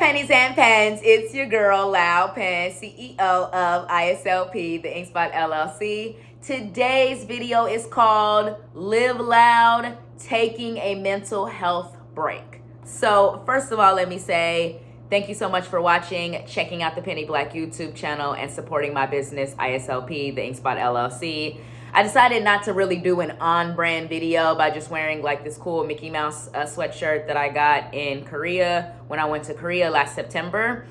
Pennies and Pens, it's your girl, Loud Pen, CEO of ISLP, the InkSpot LLC. Today's video is called Live Loud, Taking a Mental Health Break. So first of all, let me say thank you so much for watching, checking out the Penny Black YouTube channel, and supporting my business, ISLP, the InkSpot LLC. I decided not to really do an on-brand video by just wearing like this cool Mickey Mouse sweatshirt that I got in Korea when I went to Korea last September,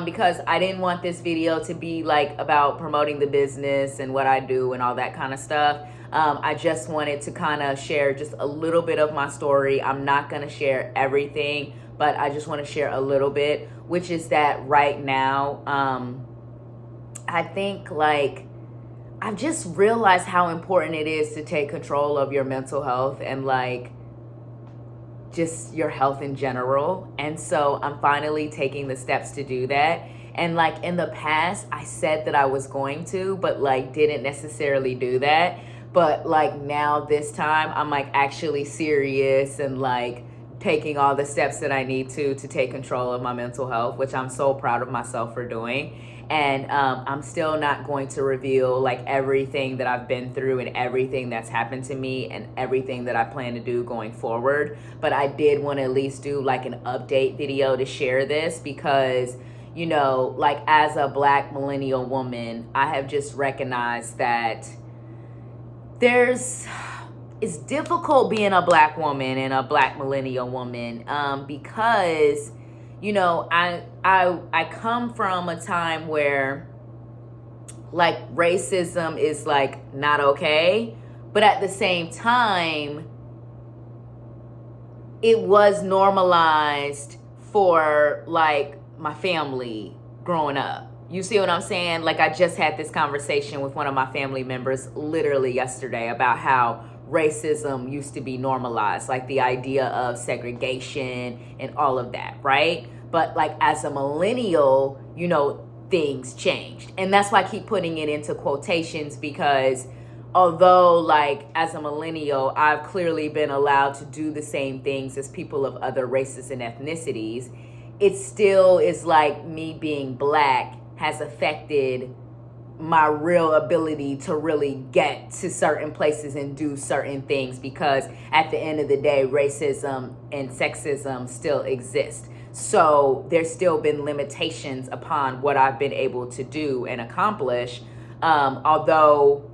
because I didn't want this video to be like about promoting the business and what I do and all that kind of stuff. I just wanted to kind of share just a little bit of my story. I'm not going to share everything, but I just want to share a little bit, which is that right now, I think like I've just realized how important it is to take control of your mental health and like just your health in general. And so I'm finally taking the steps to do that. And like in the past, I said that I was going to, but like didn't necessarily do that. But like now this time I'm like actually serious and like taking all the steps that I need to take control of my mental health, which I'm so proud of myself for doing. And I'm still not going to reveal like everything that I've been through and everything that's happened to me and everything that I plan to do going forward. But I did want to at least do like an update video to share this because, you know, like as a Black millennial woman, I have just recognized that it's difficult being a Black woman and a Black millennial woman because, you know, I come from a time where like racism is like not okay, but at the same time, it was normalized for like my family growing up. You see what I'm saying? Like I just had this conversation with one of my family members literally yesterday about how racism used to be normalized, like the idea of segregation and all of that, right? But like as a millennial, you know, things changed. And that's why I keep putting it into quotations because although like as a millennial, I've clearly been allowed to do the same things as people of other races and ethnicities, it still is like me being Black has affected my real ability to really get to certain places and do certain things because at the end of the day, racism and sexism still exist. So there's still been limitations upon what I've been able to do and accomplish. Although,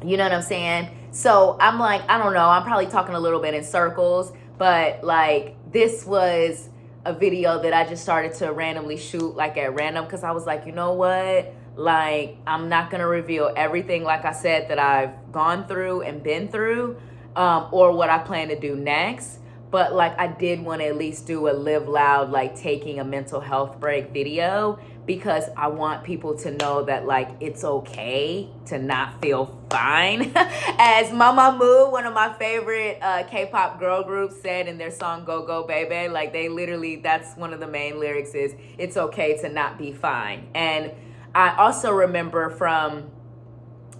you know what I'm saying? So I'm like, I don't know, I'm probably talking a little bit in circles, but like this was a video that I just started to randomly shoot like at random because I was like, you know what? Like, I'm not going to reveal everything, like I said, that I've gone through and been through or what I plan to do next. But like I did want to at least do a Live Loud, like taking a mental health break video because I want people to know that like it's okay to not feel fine. As Mamamoo, one of my favorite K-pop girl groups, said in their song Go Go Baby, like they literally, that's one of the main lyrics is it's okay to not be fine. And I also remember from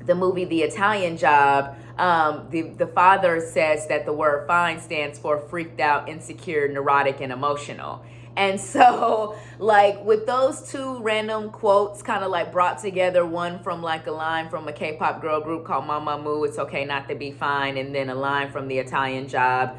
the movie The Italian Job, the father says that the word fine stands for freaked out, insecure, neurotic, and emotional. And so like with those two random quotes kind of like brought together, one from like a line from a K-pop girl group called Mamamoo, it's okay not to be fine, and then a line from The Italian Job,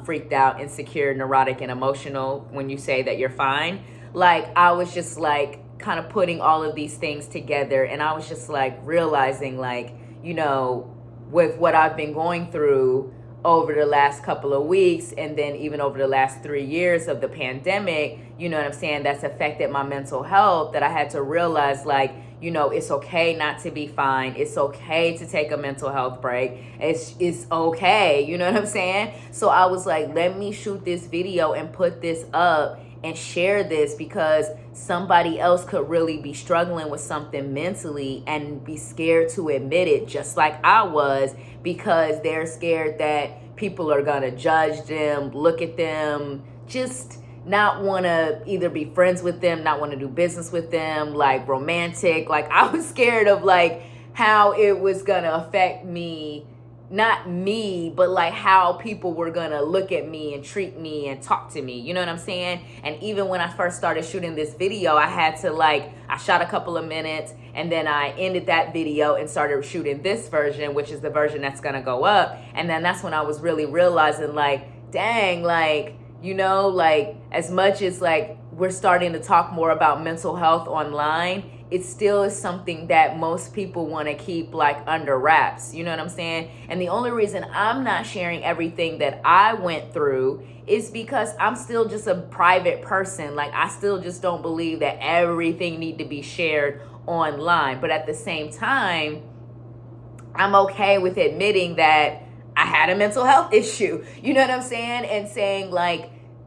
freaked out, insecure, neurotic, and emotional when you say that you're fine. Like I was just like kind of putting all of these things together and I was just like realizing like, you know, with what I've been going through over the last couple of weeks and then even over the last 3 years of the pandemic, you know what I'm saying, that's affected my mental health, that I had to realize like, you know, it's okay not to be fine. It's okay to take a mental health break. It's okay, you know what I'm saying? So I was like, let me shoot this video and put this up and share this because somebody else could really be struggling with something mentally and be scared to admit it just like I was because they're scared that people are gonna judge them, look at them, just not want to either be friends with them, not want to do business with them, like romantic. Like I was scared of like how it was gonna affect me not me, but like how people were gonna look at me and treat me and talk to me. You know what I'm saying? And even when I first started shooting this video, I had to I shot a couple of minutes and then I ended that video and started shooting this version, which is the version that's gonna go up. And then that's when I was really realizing dang, as much as we're starting to talk more about mental health online, it still is something that most people want to keep under wraps. You know what I'm saying? And the only reason I'm not sharing everything that I went through is because I'm still just a private person. I still just don't believe that everything need to be shared online. But at the same time, I'm okay with admitting that I had a mental health issue. You know what I'm saying? And saying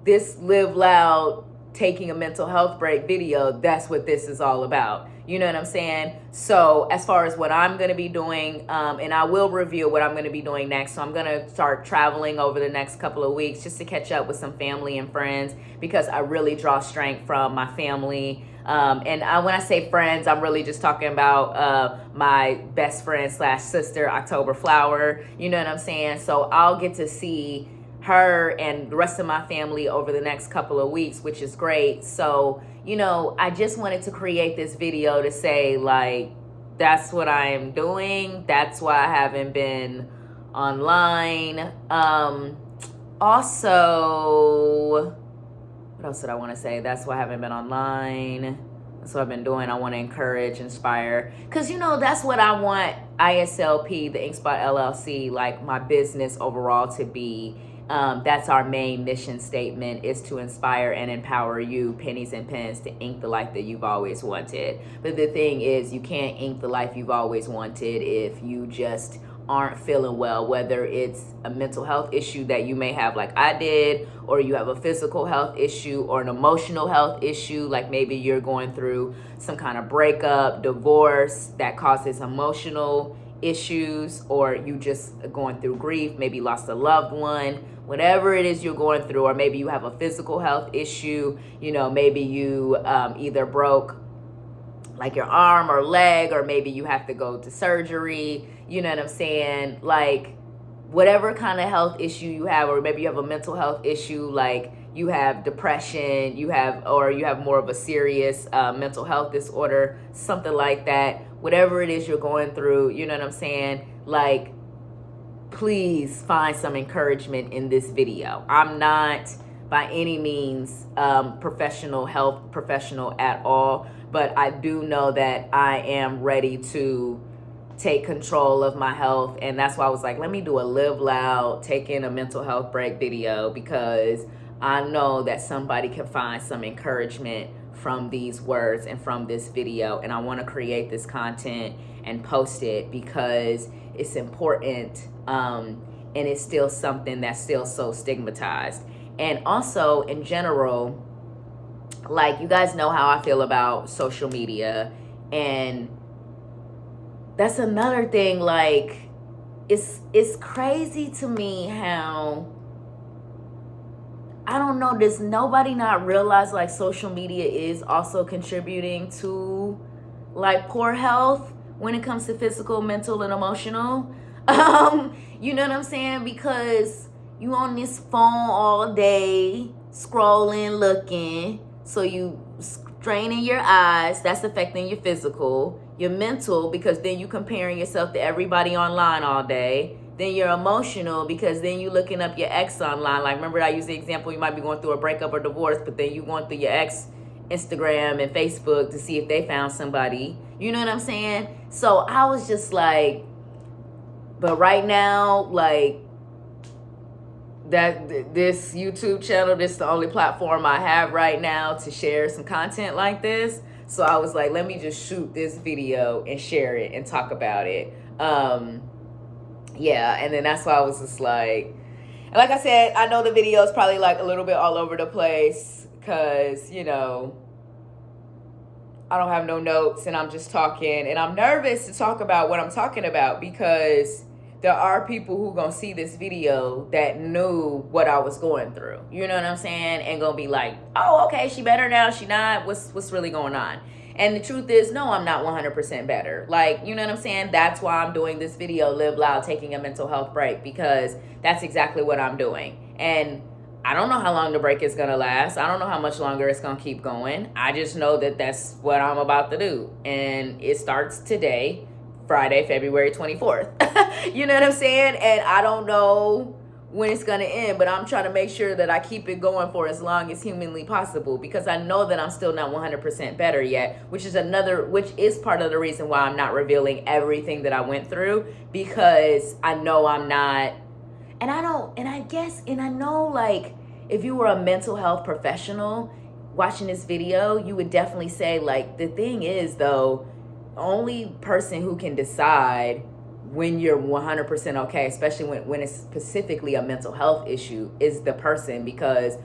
this Live Loud taking a mental health break video, that's what this is all about. You know what I'm saying? So as far as what I'm going to be doing, and I will reveal what I'm going to be doing next. So I'm going to start traveling over the next couple of weeks just to catch up with some family and friends, because I really draw strength from my family. And when I say friends, I'm really just talking about my best friend / sister, October Flower. You know what I'm saying? So I'll get to see her and the rest of my family over the next couple of weeks, which is great. So, I just wanted to create this video to say that's what I am doing. That's why I haven't been online. Also, what else did I want to say? That's why I haven't been online. That's what I've been doing. I want to encourage, inspire, because that's what I want ISLP, the InkSpot LLC, my business overall to be. That's our main mission statement, is to inspire and empower you, pennies and pens, to ink the life that you've always wanted. But the thing is, you can't ink the life you've always wanted if you just aren't feeling well, whether it's a mental health issue that you may have like I did, or you have a physical health issue or an emotional health issue, maybe you're going through some kind of breakup, divorce that causes emotional issues, or you just going through grief, maybe lost a loved one, whatever it is you're going through, or maybe you have a physical health issue, maybe you either broke your arm or leg, or maybe you have to go to surgery, you know what I'm saying? Whatever kind of health issue you have, or maybe you have a mental health issue, you have depression, you have more of a serious mental health disorder, something like that, whatever it is you're going through, you know what I'm saying? Please find some encouragement in this video. I'm not by any means professional health professional at all, but I do know that I am ready to take control of my health, and that's why I was let me do a Live Loud taking a mental health break video, because I know that somebody can find some encouragement from these words and from this video, and I want to create this content and post it because it's important, and it's still something that's still so stigmatized. And also in general, you guys know how I feel about social media, and that's another thing. It's crazy to me how, I don't know, does nobody not realize social media is also contributing to poor health when it comes to physical, mental, and emotional? You know what I'm saying? Because you on this phone all day, scrolling, looking, so you straining your eyes, that's affecting your physical, your mental, because then you comparing yourself to everybody online all day. Then you're emotional, because then you looking up your ex online. Remember I used the example, you might be going through a breakup or divorce, but then you going through your ex Instagram and Facebook to see if they found somebody. You know what I'm saying? So I was just but right now, that this YouTube channel, this is the only platform I have right now to share some content like this. So I was let me just shoot this video and share it and talk about it. Yeah, and then that's why I was just and like I said, I know the video is probably a little bit all over the place, because I don't have no notes and I'm just talking, and I'm nervous to talk about what I'm talking about, because there are people who gonna see this video that knew what I was going through, you know what I'm saying, and gonna be oh, okay, she better now, she not, what's really going on? And the truth is, no, I'm not 100% better. Like, you know what I'm saying? That's why I'm doing this video, Live Loud, taking a mental health break, because that's exactly what I'm doing. And I don't know how long the break is going to last. I don't know how much longer it's going to keep going. I just know that that's what I'm about to do. And it starts today, Friday, February 24th. You know what I'm saying? And I don't know when it's going to end, but I'm trying to make sure that I keep it going for as long as humanly possible, because I know that I'm still not 100% better yet, which is part of the reason why I'm not revealing everything that I went through, because I know I'm not. And I know, like, if you were a mental health professional watching this video, you would definitely say, like, the thing is, though, only person who can decide when you're 100% okay, especially when it's specifically a mental health issue, is the person, because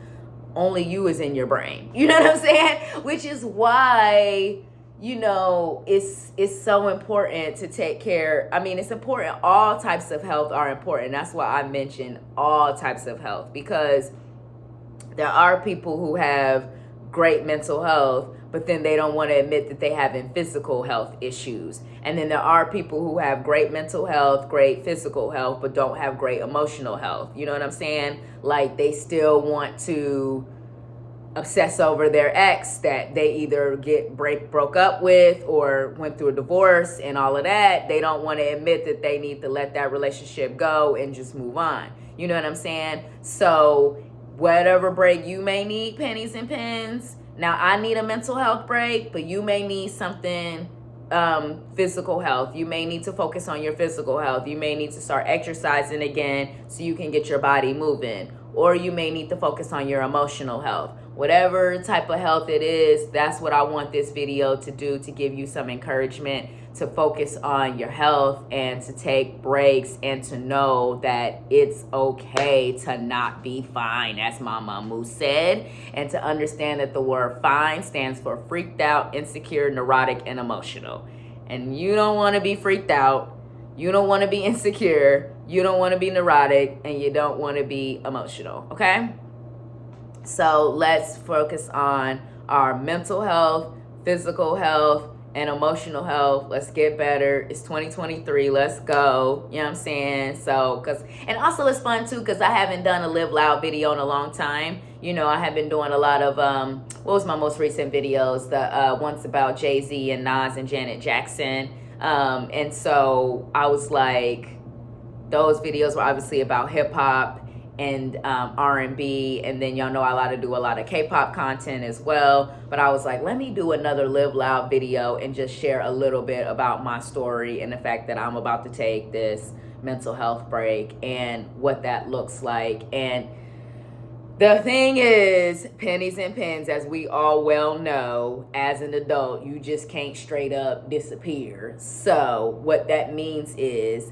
only you is in your brain. You know what I'm saying? Which is why, you know, it's so important to take care. I mean, it's important. All types of health are important. That's why I mentioned all types of health, because there are people who have great mental health, but then they don't want to admit that they having physical health issues. And then there are people who have great mental health, great physical health, but don't have great emotional health. You know what I'm saying? Like, they still want to obsess over their ex that they either broke up with or went through a divorce and all of that. They don't want to admit that they need to let that relationship go and just move on. You know what I'm saying? So whatever break you may need, pennies and pens. Now, I need a mental health break, but you may need something physical health. You may need to focus on your physical health. You may need to start exercising again so you can get your body moving. Or you may need to focus on your emotional health. Whatever type of health it is, that's what I want this video to do, to give you some encouragement to focus on your health and to take breaks and to know that it's okay to not be fine, as my mamu said, and to understand that the word fine stands for freaked out, insecure, neurotic, and emotional. And you don't want to be freaked out, you don't want to be insecure, you don't want to be neurotic, and you don't want to be emotional, okay? So let's focus on our mental health, physical health, and emotional health. Let's get better. It's 2023. Let's go. You know what I'm saying? So, and also it's fun too, because I haven't done a Live Loud video in a long time. You know, I have been doing a lot of, what was my most recent videos? The ones about Jay-Z and Nas and Janet Jackson. And so I was like, those videos were obviously about hip hop and R&B, and then y'all know I do a lot of K-pop content as well. But I was like, let me do another Live Loud video and just share a little bit about my story and the fact that I'm about to take this mental health break and what that looks like. And the thing is, pennies and pens, as we all well know, as an adult, you just can't straight up disappear. So what that means is,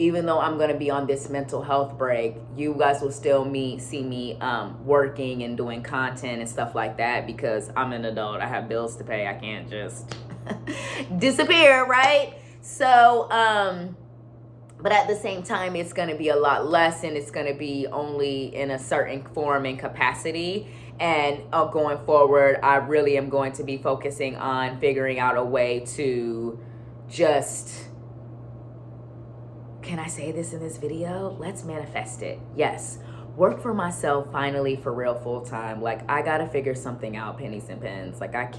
even though I'm going to be on this mental health break, you guys will still see me working and doing content and stuff like that, because I'm an adult. I have bills to pay. I can't just disappear, right? So, but at the same time, it's going to be a lot less, and it's going to be only in a certain form and capacity. And going forward, I really am going to be focusing on figuring out a way to just... Can I say this in this video? Let's manifest it. Yes. Work for myself finally, for real, full time. Like, I gotta figure something out, pennies and pens. Like, I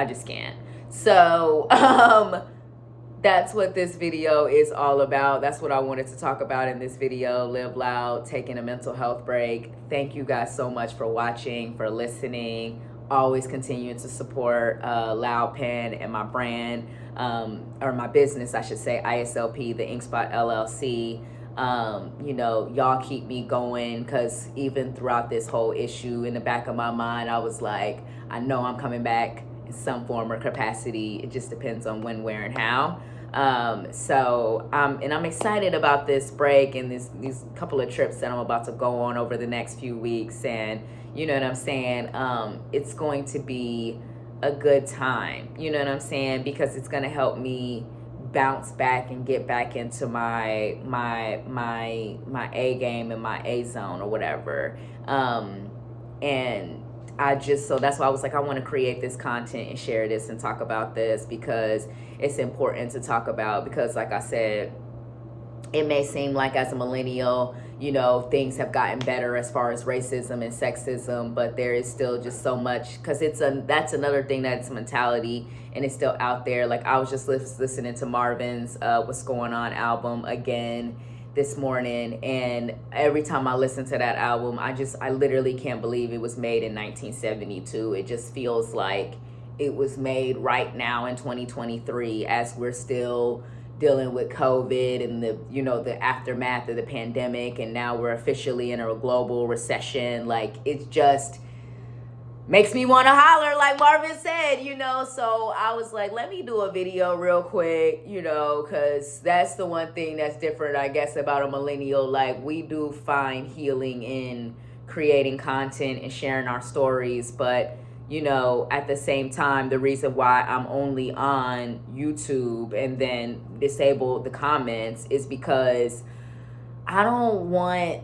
just can't. So, that's what this video is all about. That's what I wanted to talk about in this video. Live Loud, taking a mental health break. Thank you guys so much for watching, for listening. Always continuing to support Loud Pen and my brand, or my business, I should say, ISLP, the InkSpot LLC. You know, y'all keep me going, because even throughout this whole issue, in the back of my mind, I was like, I know I'm coming back in some form or capacity. It just depends on when, where, and how. And I'm excited about this break and these couple of trips that I'm about to go on over the next few weeks. And you know what I'm saying? It's going to be a good time. You know what I'm saying? Because it's going to help me bounce back and get back into my A game and my A zone or whatever. And so that's why I was like, I want to create this content and share this and talk about this, because it's important to talk about, because like I said, it may seem like as a millennial, you know, things have gotten better as far as racism and sexism, but there is still just so much, because that's another thing, that's mentality, and it's still out there. Like, I was just listening to Marvin's What's Going On album again this morning, and every time I listen to that album, I literally can't believe it was made in 1972. It just feels like it was made right now in 2023, as we're still dealing with COVID and the aftermath of the pandemic, and now we're officially in a global recession. Like, it just makes me want to holler, like Marvin said, so I was like, let me do a video real quick, because that's the one thing that's different, I guess, about a millennial. Like, we do find healing in creating content and sharing our stories, but at the same time, the reason why I'm only on YouTube and then disable the comments is because I don't want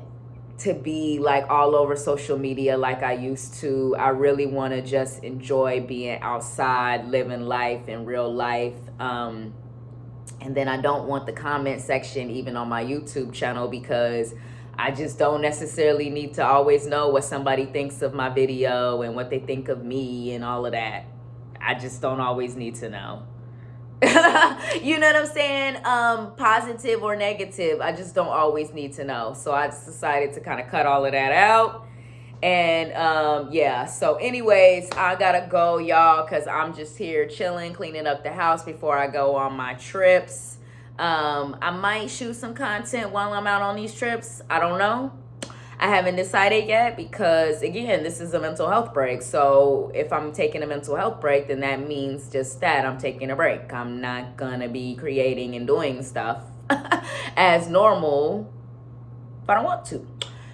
to be like all over social media like I used to. I really want to just enjoy being outside, living life in real life. And then I don't want the comment section even on my YouTube channel, because I just don't necessarily need to always know what somebody thinks of my video and what they think of me and all of that. I just don't always need to know. You know what I'm saying? Positive or negative, I just don't always need to know. So I just decided to kind of cut all of that out. And yeah, so anyways, I gotta go, y'all, because I'm just here chilling, cleaning up the house before I go on my trips. I might shoot some content while I'm out on these trips. I don't know. I haven't decided yet, because again, this is a mental health break. So if I'm taking a mental health break, then that means just that I'm taking a break. I'm not gonna be creating and doing stuff as normal if I don't want to.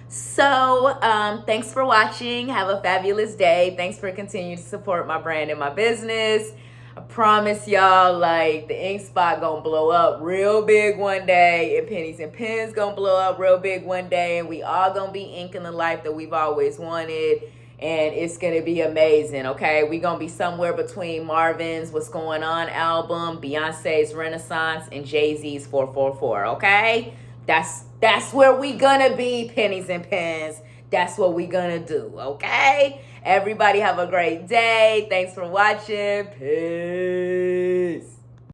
So thanks for watching. Have a fabulous day. Thanks for continuing to support my brand and my business. I promise y'all, like, the InkSpot gonna blow up real big one day, and Pennies and Pens gonna blow up real big one day, and we all gonna be inking the life that we've always wanted, and it's gonna be amazing, okay? We gonna be somewhere between Marvin's What's Going On album, Beyonce's Renaissance, and Jay-Z's 444, okay? That's where we gonna be, Pennies and Pens. That's what we gonna do, okay? Everybody have a great day. Thanks for watching. Peace.